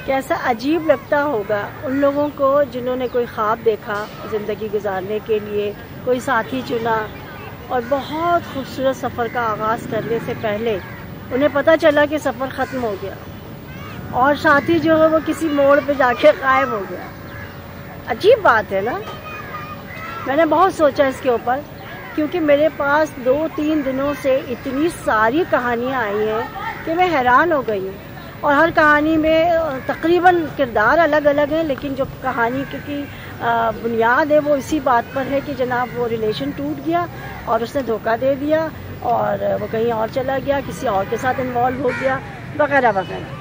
کیسا عجیب لگتا ہوگا ان لوگوں کو جنہوں نے کوئی خواب دیکھا زندگی گزارنے کے لیے، کوئی ساتھی چنا اور بہت خوبصورت سفر کا آغاز کرنے سے پہلے انہیں پتہ چلا کہ سفر ختم ہو گیا اور ساتھی جو ہے وہ کسی موڑ پہ جا کے غائب ہو گیا۔ عجیب بات ہے نا۔ میں نے بہت سوچا اس کے اوپر، کیونکہ میرے پاس 2-3 دنوں سے اتنی ساری کہانیاں آئی ہیں کہ میں حیران ہو گئی ہوں، اور ہر کہانی میں تقریباً کردار الگ الگ ہیں، لیکن جو کہانی کی بنیاد ہے وہ اسی بات پر ہے کہ جناب وہ ریلیشن ٹوٹ گیا اور اس نے دھوکہ دے دیا اور وہ کہیں اور چلا گیا، کسی اور کے ساتھ انوالو ہو گیا وغیرہ وغیرہ۔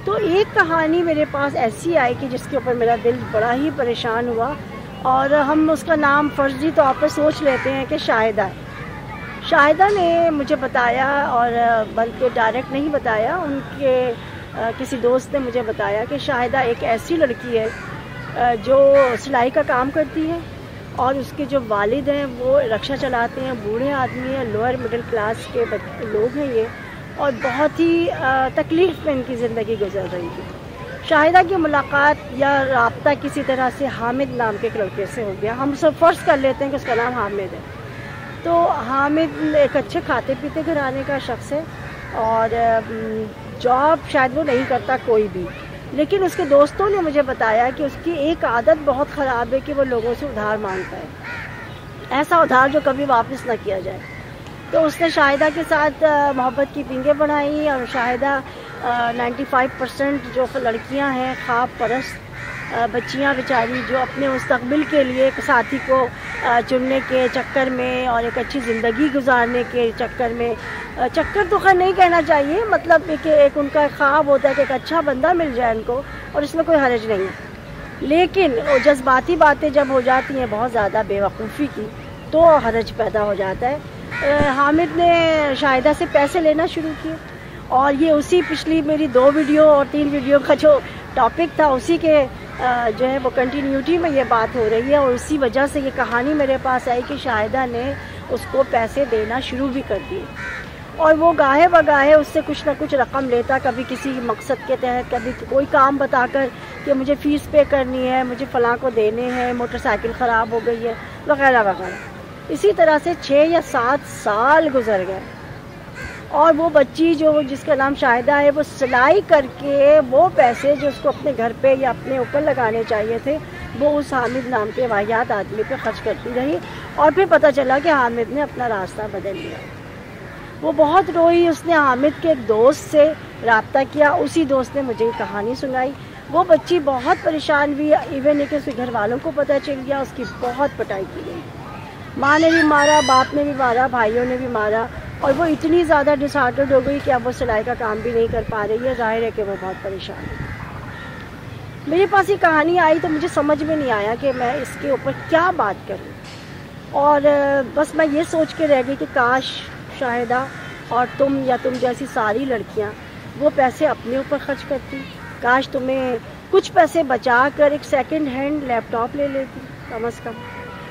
تو ایک کہانی میرے پاس ایسی آئی کہ جس کے اوپر میرا دل بڑا ہی پریشان ہوا، اور ہم اس کا نام فرضی طور پر سوچ لیتے ہیں کہ شاہدہ ہے۔ شاہدہ نے مجھے بتایا، اور بلکہ ڈائریکٹ نہیں بتایا، ان کے کسی دوست نے مجھے بتایا کہ شاہدہ ایک ایسی لڑکی ہے جو سلائی کا کام کرتی ہے، اور اس کے جو والد ہیں وہ رکشہ چلاتے ہیں، بوڑھے آدمی ہیں، لوئر مڈل کلاس کے لوگ ہیں یہ، اور بہت ہی تکلیف میں ان کی زندگی گزر رہی تھی۔ شاہدہ کی ملاقات یا رابطہ کسی طرح سے حامد نام کے ایک لڑکے سے ہو گیا۔ ہم سب فرض کر لیتے ہیں کہ اس کا نام حامد ہے۔ تو حامد ایک اچھے کھاتے پیتے گھرانے کا شخص ہے، اور جاب شاید وہ نہیں کرتا کوئی بھی، لیکن اس کے دوستوں نے مجھے بتایا کہ اس کی ایک عادت بہت خراب ہے کہ وہ لوگوں سے ادھار مانگتا ہے، ایسا ادھار جو کبھی واپس نہ کیا جائے۔ تو اس نے شاہدہ کے ساتھ محبت کی پینگیں بڑھائیں، اور شاہدہ 95% جو لڑکیاں ہیں خواب پرست بچیاں بیچاری، جو اپنے مستقبل کے لیے ایک ساتھی کو چننے کے چکر میں اور ایک اچھی زندگی گزارنے کے چکر میں، چکر تو خیر نہیں کہنا چاہیے، مطلب کہ ایک ان کا خواب ہوتا ہے کہ ایک اچھا بندہ مل جائے ان کو، اور اس میں کوئی حرج نہیں ہے، لیکن وہ جذباتی باتیں جب ہو جاتی ہیں بہت زیادہ بے وقوفی کی تو حرج پیدا ہو جاتا ہے۔ حامد نے شاہدہ سے پیسے لینا شروع کیے، اور یہ اسی پچھلی میری 2 ویڈیو اور 3 ویڈیو کا جو ٹاپک تھا اسی کے جو ہے وہ کنٹینیوٹی میں یہ بات ہو رہی ہے، اور اسی وجہ سے یہ کہانی میرے پاس آئی کہ شاہدہ نے اس کو پیسے دینا شروع بھی کر دیے، اور وہ گاہے بگاہے اس سے کچھ نہ کچھ رقم لیتا، کبھی کسی مقصد کے تحت، کبھی کوئی کام بتا کر کہ مجھے فیس پے کرنی ہے، مجھے فلاں کو دینے ہیں، موٹر سائیکل خراب ہو گئی ہے وغیرہ وغیرہ۔ اسی طرح سے 6 یا 7 سال گزر گئے، اور وہ بچی جس کا نام شاہدہ ہے وہ سلائی کر کے وہ پیسے جو اس کو اپنے گھر پہ یا اپنے اوپر لگانے چاہیے تھے وہ اس حامد نام کے واہیات آدمی پہ خرچ کرتی رہی، اور پھر پتہ چلا کہ حامد نے اپنا راستہ بدل لیا۔ وہ بہت روئی، اس نے حامد کے ایک دوست سے رابطہ کیا، اسی دوست نے مجھے یہ کہانی سنائی۔ وہ بچی بہت پریشان ہوئی، ایون کہ اس کے گھر والوں کو پتہ چل گیا، اس کی بہت پٹائی کی گئی، ماں نے بھی مارا، باپ نے بھی مارا، بھائیوں نے بھی مارا، اور وہ اتنی زیادہ ڈس ہارٹڈ ہو گئی کہ اب وہ سلائی کا کام بھی نہیں کر پا رہی ہے۔ ظاہر ہے کہ وہ بہت پریشان ہے۔ میرے پاس یہ کہانی آئی تو مجھے سمجھ میں نہیں آیا کہ میں اس کے اوپر کیا بات کروں، اور بس میں یہ سوچ کے رہ گئی کہ کاش شاہدہ اور تم یا تم جیسی ساری لڑکیاں وہ پیسے اپنے اوپر خرچ کرتی، کاش تمہیں کچھ پیسے بچا کر ایک سیکنڈ ہینڈ لیپ ٹاپ لے لیتی، کم از کم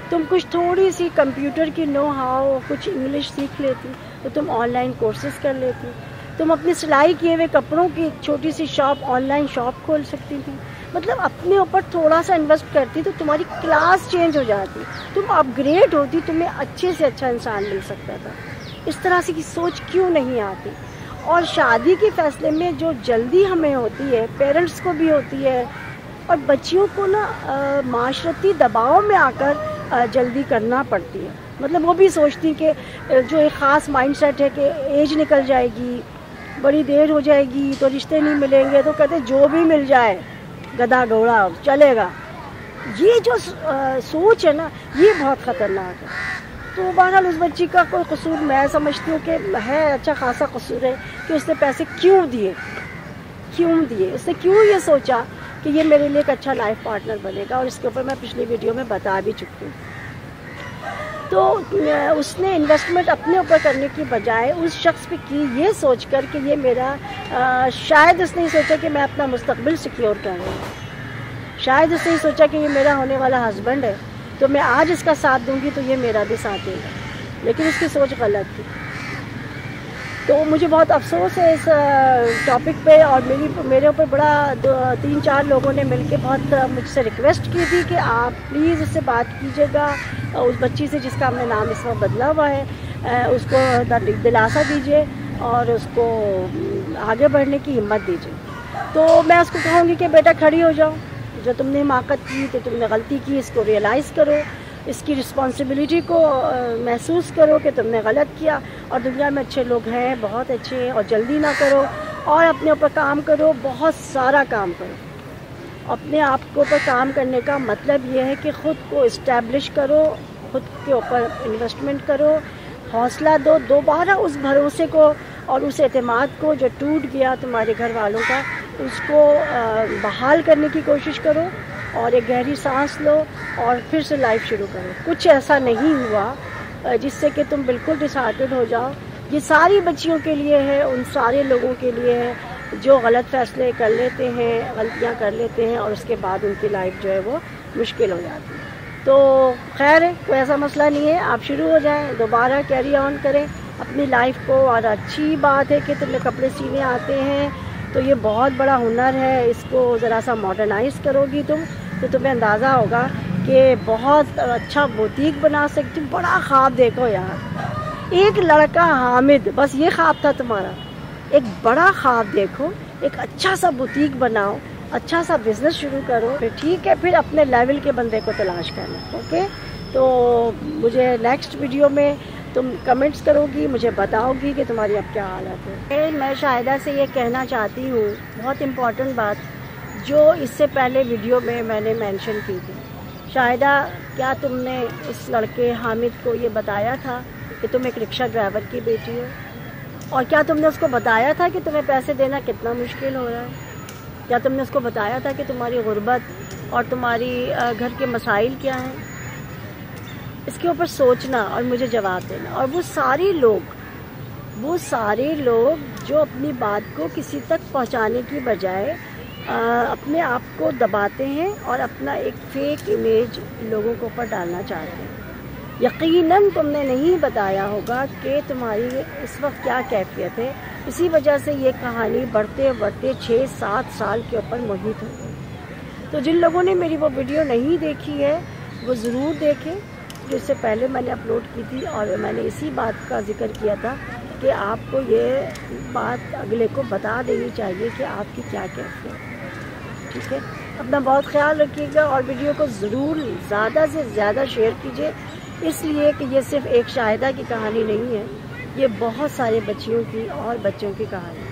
تم کچھ تھوڑی سی کمپیوٹر کی نو ہاؤ، کچھ انگلش سیکھ لیتی، تو تم آن لائن کورسز کر لیتی، تم اپنی سلائی کیے ہوئے کپڑوں کی ایک چھوٹی سی شاپ، آن لائن شاپ کھول سکتی تھی، مطلب اپنے اوپر تھوڑا سا انویسٹ کرتی تو تمہاری کلاس چینج ہو جاتی، تم اپ گریڈ ہوتی، تمہیں اچھے سے اچھا انسان مل سکتا تھا۔ اس طرح سے کی سوچ کیوں نہیں آتی؟ اور شادی کے فیصلے میں جو جلدی ہمیں ہوتی ہے، پیرنٹس کو بھی ہوتی ہے، اور بچیوں کو نا معاشرتی دباؤ میں آ کر جلدی کرنا پڑتی ہے، مطلب وہ بھی سوچتی کہ جو ایک خاص مائنڈ سیٹ ہے کہ ایج نکل جائے گی، بڑی دیر ہو جائے گی تو رشتے نہیں ملیں گے، تو کہتے جو بھی مل جائے گدھا گھوڑا چلے گا۔ یہ جو سوچ ہے نا یہ بہت خطرناک ہے۔ تو بہرحال اس بچی کا کوئی قصور میں سمجھتی ہوں کہ ہے اچھا خاصا قصور ہے کہ اس نے پیسے کیوں دیے، اس نے کیوں یہ سوچا کہ یہ میرے لیے ایک اچھا لائف پارٹنر بنے گا، اور اس کے اوپر میں پچھلی ویڈیو میں بتا بھی چکی ہوں۔ تو اس نے انویسٹمنٹ اپنے اوپر کرنے کی بجائے اس شخص پہ کی یہ سوچ کر کہ یہ میرا شاید اس نے سوچا کہ میں اپنا مستقبل سیکیور کر رہی ہوں، شاید اس نے سوچا کہ یہ میرا ہونے والا ہسبینڈ ہے تو میں آج اس کا ساتھ دوں گی تو یہ میرا بھی ساتھ دے گا، لیکن اس کی سوچ غلط تھی۔ تو مجھے بہت افسوس ہے اس ٹاپک پہ، اور میرے اوپر بڑا 3-4 لوگوں نے مل کے بہت مجھ سے ریکویسٹ کی تھی کہ آپ پلیز اس سے بات کیجیے گا، اس بچی سے جس کا ہم نے نام اس وقت بدلا ہوا ہے، اس کو دلاسا دیجیے اور اس کو آگے بڑھنے کی ہمت دیجیے۔ تو میں اس کو کہوں گی کہ بیٹا کھڑی ہو جاؤ، جو تم نے حماقت کی، تو تم نے غلطی کی، اس کو ریئلائز کرو، اس کی رسپانسبلٹی کو محسوس کرو کہ تم نے غلط کیا، اور دنیا میں اچھے لوگ ہیں، بہت اچھے ہیں، اور جلدی نہ کرو، اور اپنے اوپر کام کرو، بہت سارا کام کرو۔ اپنے آپ کے اوپر کام کرنے کا مطلب یہ ہے کہ خود کو اسٹیبلش کرو، خود کے اوپر انویسٹمنٹ کرو، حوصلہ دو، دوبارہ اس بھروسے کو اور اس اعتماد کو جو ٹوٹ گیا تمہارے گھر والوں کا، اس کو بحال کرنے کی کوشش کرو، اور ایک گہری سانس لو اور پھر سے لائف شروع کرو۔ کچھ ایسا نہیں ہوا جس سے کہ تم بالکل ڈس ہارٹڈ ہو جاؤ۔ یہ ساری بچیوں کے لیے ہے، ان سارے لوگوں کے لیے ہے جو غلط فیصلے کر لیتے ہیں، غلطیاں کر لیتے ہیں، اور اس کے بعد ان کی لائف جو ہے وہ مشکل ہو جاتی ہے۔ تو خیر ہے، کوئی ایسا مسئلہ نہیں ہے، آپ شروع ہو جائیں، دوبارہ کیری آن کریں اپنی لائف کو۔ اور اچھی بات ہے کہ تمہیں کپڑے سینے آتے ہیں، تو یہ بہت بڑا ہنر ہے، اس کو ذرا سا ماڈرنائز کرو گی تم تو تمہیں اندازہ ہوگا کہ بہت اچھا بوتیک بنا سکتی۔ بڑا خواب دیکھو یار، ایک لڑکا حامد، بس یہ خواب تھا تمہارا، ایک بڑا خواب دیکھو، ایک اچھا سا بوتیک بناؤ، اچھا سا بزنس شروع کرو، پھر ٹھیک ہے، پھر اپنے لیول کے بندے کو تلاش کرنا، اوکے؟ تو مجھے نیکسٹ ویڈیو میں تم کمنٹس کرو گی، مجھے بتاؤ گی کہ تمہاری اب کیا حالت ہے۔ میں شاہدہ سے یہ کہنا چاہتی ہوں، بہت امپورٹنٹ بات جو اس سے پہلے ویڈیو میں نے مینشن کی تھی۔ شاہدہ، کیا تم نے اس لڑکے حامد کو یہ بتایا تھا کہ تم ایک رکشہ ڈرائیور کی بیٹی ہو؟ اور کیا تم نے اس کو بتایا تھا کہ تمہیں پیسے دینا کتنا مشکل ہو رہا ہے؟ کیا تم نے اس کو بتایا تھا کہ تمہاری غربت اور تمہاری گھر کے مسائل کیا ہیں؟ اس کے اوپر سوچنا اور مجھے جواب دینا۔ اور وہ سارے لوگ جو اپنی بات کو کسی تک پہنچانے کی بجائے اپنے آپ کو دباتے ہیں اور اپنا ایک فیک امیج لوگوں کے اوپر ڈالنا چاہتے ہیں۔ یقیناً تم نے نہیں بتایا ہوگا کہ تمہاری اس وقت کیا کیفیت ہے، اسی وجہ سے یہ کہانی بڑھتے 6-7 سال کے اوپر محیط ہو گئی۔ تو جن لوگوں نے میری وہ ویڈیو نہیں دیکھی ہے وہ ضرور دیکھیں، جو اس سے پہلے میں نے اپلوڈ کی تھی، اور میں نے اسی بات کا ذکر کیا تھا کہ آپ کو یہ بات اگلے کو بتا دینی چاہیے کہ آپ کی کیا کیفیت ہے، ٹھیک ہے؟ اپنا بہت خیال رکھیے گا، اور ویڈیو کو ضرور زیادہ سے زیادہ شیئر کیجیے، اس لیے کہ یہ صرف ایک شاہدہ کی کہانی نہیں ہے، یہ بہت سارے بچیوں کی اور بچوں کی کہانی ہے۔